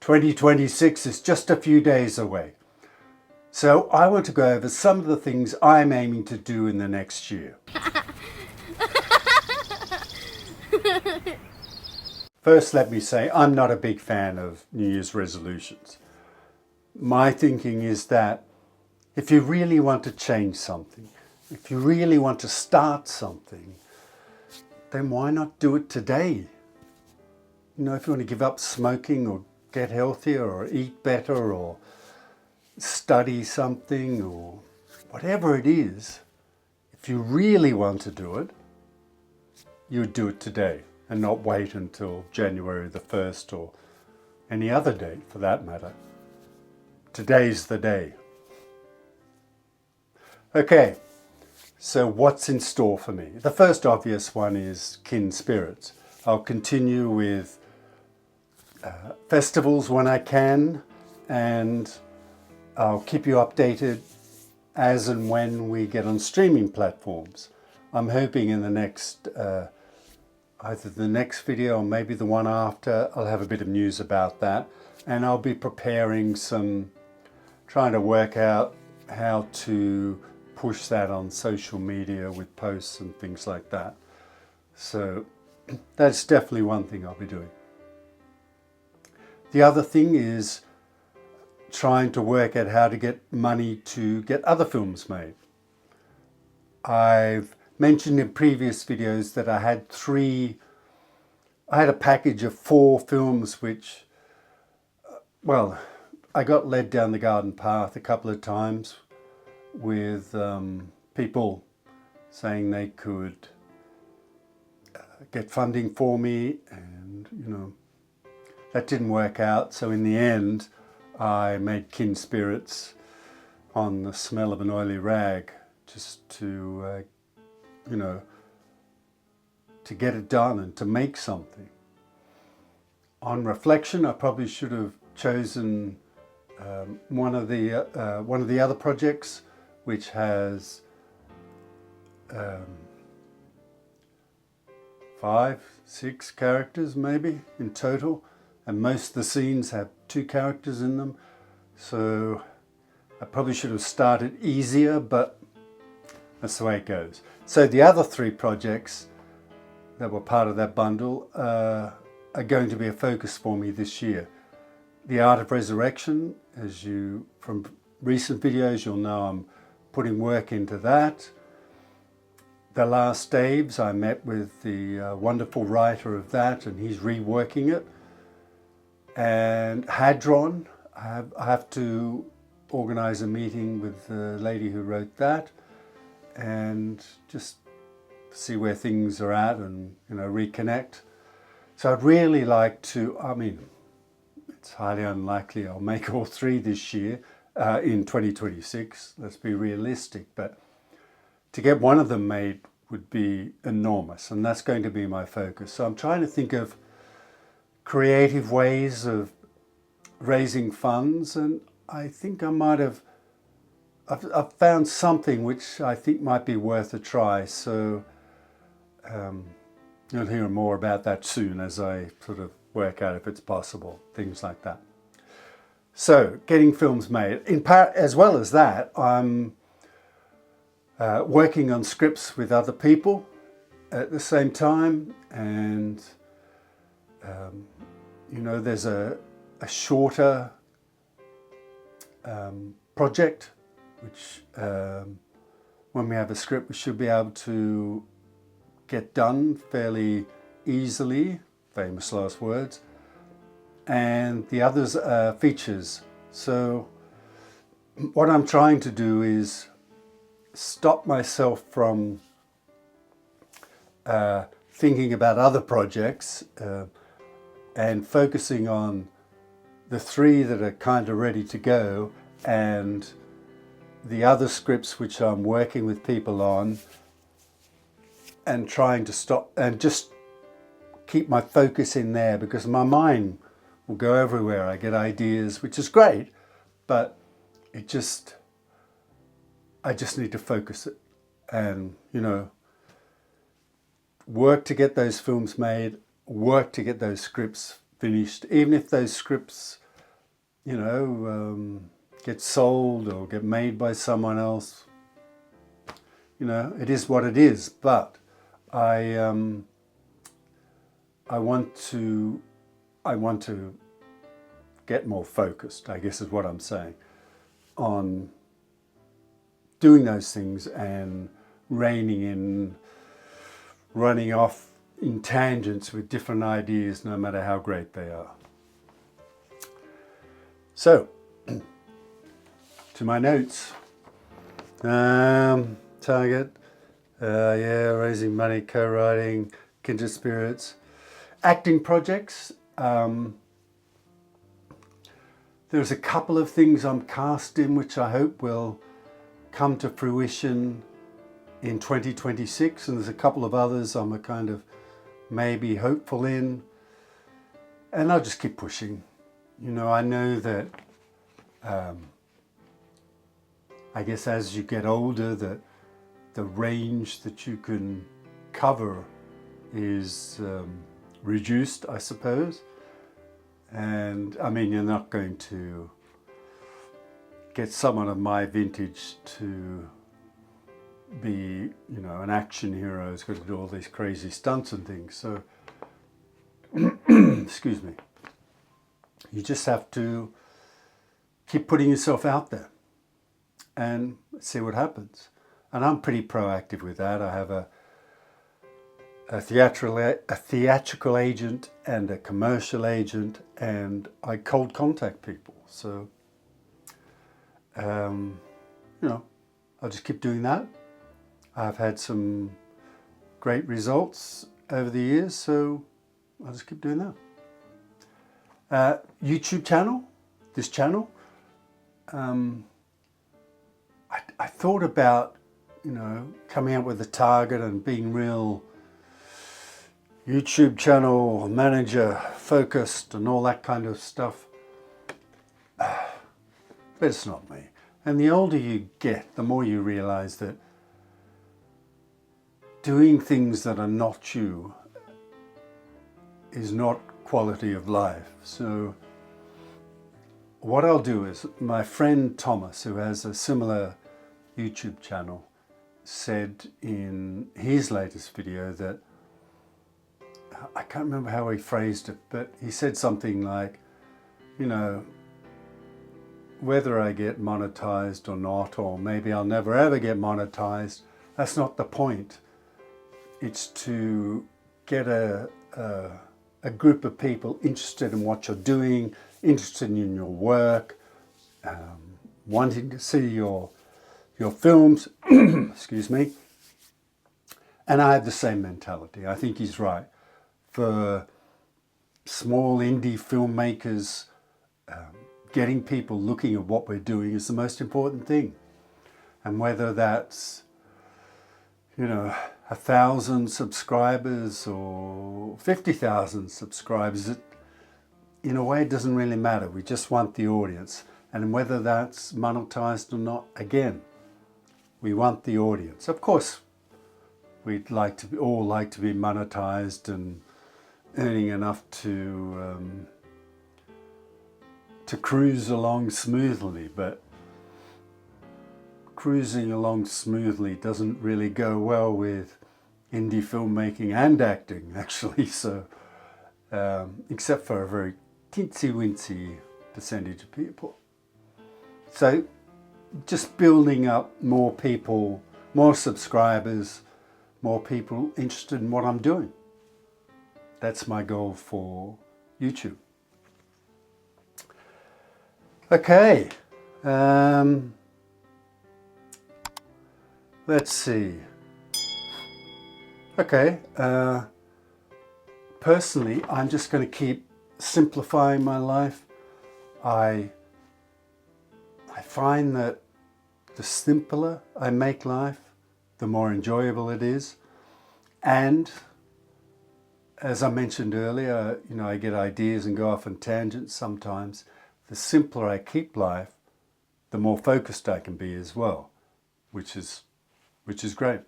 2026 is just a few days away. So I want to go over some of the things I'm aiming to do in the next year. First, let me say I'm not a big fan of New Year's resolutions. My thinking is that if you really want to change something, if you really want to start something, then why not do it today? You know, if you want to give up smoking or get healthier or eat better or study something or whatever it is, if you really want to do it, you would do it today and not wait until January the 1st or any other date for that matter. Today's the day. Okay, so what's in store for me? The first obvious one is Kin Spirits. I'll continue with festivals when I can, and I'll keep you updated as and when we get on streaming platforms. I'm hoping in the next, either the next video or maybe the one after, I'll have a bit of news about that, and I'll be preparing trying to work out how to push that on social media with posts and things like that. So that's definitely one thing I'll be doing. The other thing is trying to work out how to get money to get other films made. I've mentioned in previous videos that I had a package of 4 films which, well, I got led down the garden path a couple of times with people saying they could get funding for me, and you know, that didn't work out. So in the end, I made Kin Spirits on the smell of an oily rag, just to, you know, to get it done and to make something. On reflection, I probably should have chosen one of the other projects, which has 5, 6 characters maybe in total, and most of the scenes have 2 characters in them. So I probably should have started easier, but that's the way it goes. So the other 3 projects that were part of that bundle are going to be a focus for me this year. The Art of Resurrection, as you from recent videos you'll know, I'm putting work into that. The Last Daves, I met with the wonderful writer of that, and he's reworking it. And Hadron, I have to organize a meeting with the lady who wrote that and just see where things are at and, you know, reconnect. So I'd really like to, I mean, it's highly unlikely I'll make all 3 this year in 2026, let's be realistic, but to get one of them made would be enormous, and that's going to be my focus. So I'm trying to think of creative ways of raising funds, and I think I might have, I've found something which I think might be worth a try. So you'll hear more about that soon as I sort of work out if it's possible, things like that. So getting films made. As well as that, I'm working on scripts with other people at the same time, and you know, there's a shorter project which when we have a script we should be able to get done fairly easily, famous last words, and the others are features. So what I'm trying to do is stop myself from thinking about other projects and focusing on the 3 that are kind of ready to go, and the other scripts which I'm working with people on, and trying to stop and just keep my focus in there, because my mind will go everywhere. I get ideas, which is great, but I just need to focus it and, you know, work to get those films made, work to get those scripts finished, even if those scripts you know, get sold or get made by someone else. You know, it is what it is. But I want to get more focused, I guess is what I'm saying, on doing those things and reining in, running off in tangents with different ideas, no matter how great they are. So, to my notes. Target, raising money, co-writing, kindred spirits, acting projects. There's a couple of things I'm cast in which I hope will come to fruition in 2026, and there's a couple of others I'm a kind of maybe hopeful in, and I'll just keep pushing. You know, I know that I guess as you get older, that the range that you can cover is reduced, I suppose. And I mean, you're not going to get someone of my vintage to be, you know, an action hero who's got to do all these crazy stunts and things. So, excuse me. You just have to keep putting yourself out there and see what happens. And I'm pretty proactive with that. I have a theatrical agent and a commercial agent, and I cold contact people. So, you know, I'll just keep doing that. I've had some great results over the years, so I'll just keep doing that. YouTube channel, this channel, I thought about, you know, coming up with a target and being real YouTube channel manager focused and all that kind of stuff. But it's not me. And the older you get, the more you realize that doing things that are not you is not quality of life. So what I'll do is, my friend Thomas, who has a similar YouTube channel, said in his latest video that, I can't remember how he phrased it, but he said something like, you know, whether I get monetized or not, or maybe I'll never ever get monetized, that's not the point. It's to get a group of people interested in what you're doing, interested in your work, wanting to see your films, excuse me. And I have the same mentality. I think he's right. For small indie filmmakers, getting people looking at what we're doing is the most important thing. And whether that's, you know, 1,000 subscribers or 50,000 subscribers, in a way it doesn't really matter. We just want the audience. And whether that's monetized or not, again, we want the audience. Of course, we'd all like to be monetized and earning enough to cruise along smoothly, but cruising along smoothly doesn't really go well with indie filmmaking and acting, actually. So, except for a very teensy-weensy percentage of people. So, just building up more people, more subscribers, more people interested in what I'm doing. That's my goal for YouTube. Okay, let's see. Okay, personally, I'm just going to keep simplifying my life. I find that the simpler I make life, the more enjoyable it is. And as I mentioned earlier, you know, I get ideas and go off on tangents sometimes. The simpler I keep life, the more focused I can be as well, which is great.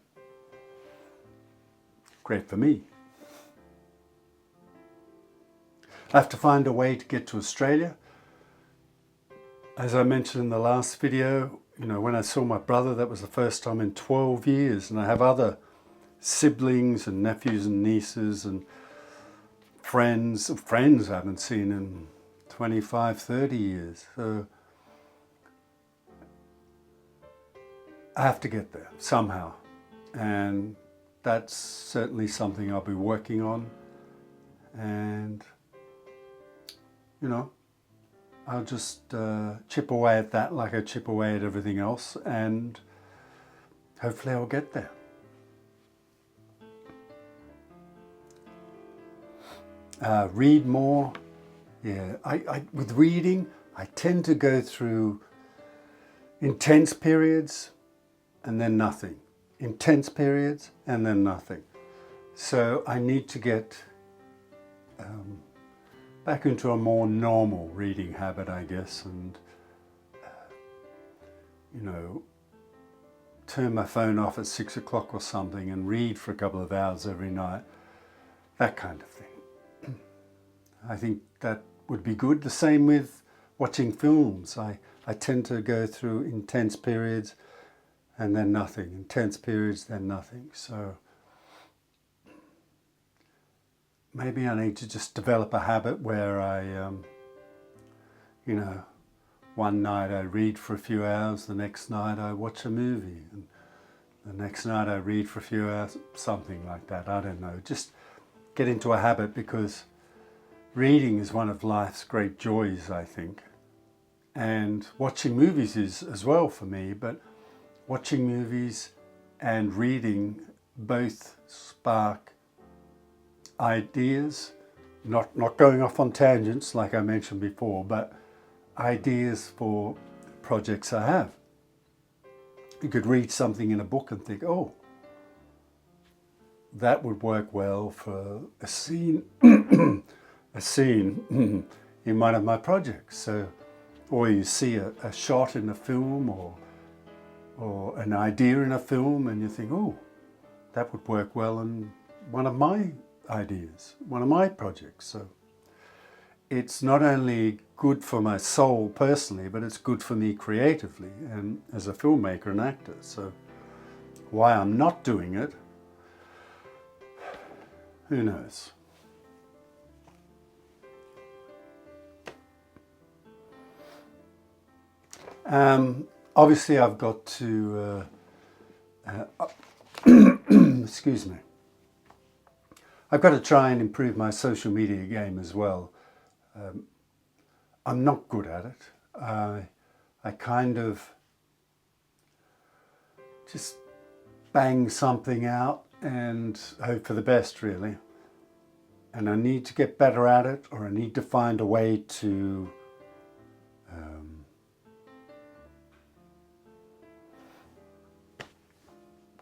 Great for me. I have to find a way to get to Australia. As I mentioned in the last video, you know, when I saw my brother, that was the first time in 12 years. And I have other siblings and nephews and nieces and friends I haven't seen in 25, 30 years. So I have to get there somehow. And that's certainly something I'll be working on. And, you know, I'll just chip away at that like I chip away at everything else, and hopefully I'll get there. Read more. Yeah, with reading, I tend to go through intense periods and then nothing. Intense periods and then nothing. So I need to get back into a more normal reading habit, I guess, and you know, turn my phone off at 6 o'clock or something and read for a couple of hours every night, that kind of thing. I think that would be good. The same with watching films. I tend to go through intense periods and then nothing, intense periods, then nothing. So maybe I need to just develop a habit where I, you know, one night I read for a few hours, the next night I watch a movie, and the next night I read for a few hours, something like that. I don't know. Just get into a habit, because reading is one of life's great joys, I think. And watching movies is as well for me, but watching movies and reading both spark ideas, not going off on tangents like I mentioned before, but ideas for projects I have. You could read something in a book and think, oh, that would work well for a scene, a scene in one of my projects. So, or you see a shot in a film or an idea in a film and you think, oh, that would work well in one of my ideas, one of my projects. So it's not only good for my soul personally, but it's good for me creatively and as a filmmaker and actor. So why I'm not doing it, who knows? Obviously I've got to, excuse me, I've got to try and improve my social media game as well. I'm not good at it. I kind of just bang something out and hope for the best, really. And I need to get better at it, or I need to find a way to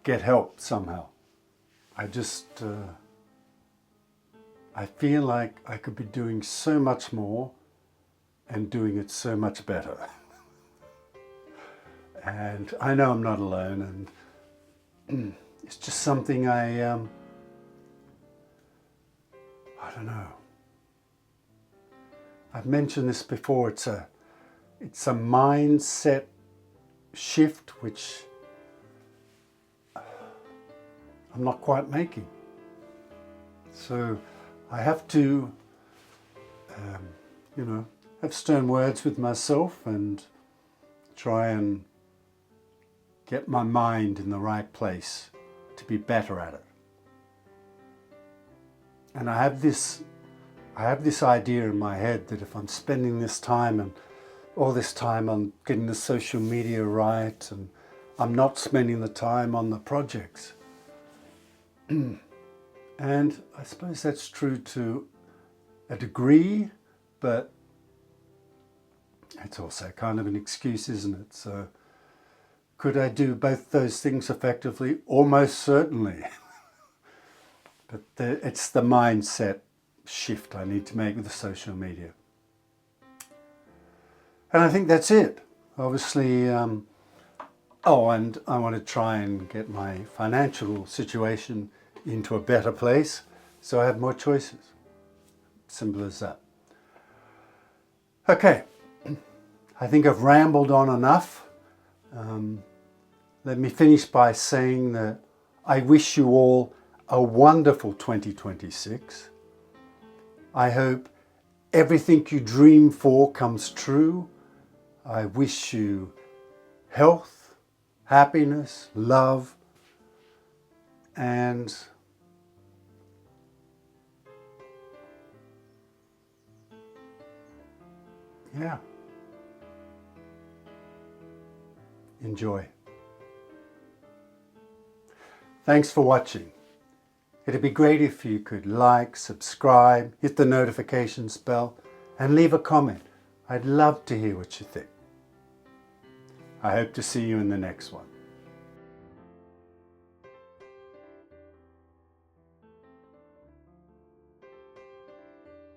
get help somehow. I just, I feel like I could be doing so much more and doing it so much better. And I know I'm not alone, and it's just something I don't know. I've mentioned this before, it's a mindset shift which I'm not quite making. So I have to, you know, have stern words with myself and try and get my mind in the right place to be better at it. And I have this idea in my head that if I'm spending this time and all this time on getting the social media right, and I'm not spending the time on the projects. And I suppose that's true to a degree, but it's also kind of an excuse, isn't it? So could I do both those things effectively? Almost certainly. But it's the mindset shift I need to make with the social media. And I think that's it. Obviously, oh, and I want to try and get my financial situation into a better place so I have more choices. Simple as that. Okay. I think I've rambled on enough. Let me finish by saying that I wish you all a wonderful 2026. I hope everything you dream for comes true. I wish you health, happiness, love, and yeah, enjoy. Thanks for watching. It'd be great if you could like, subscribe, hit the notifications bell, and leave a comment. I'd love to hear what you think. I hope to see you in the next one.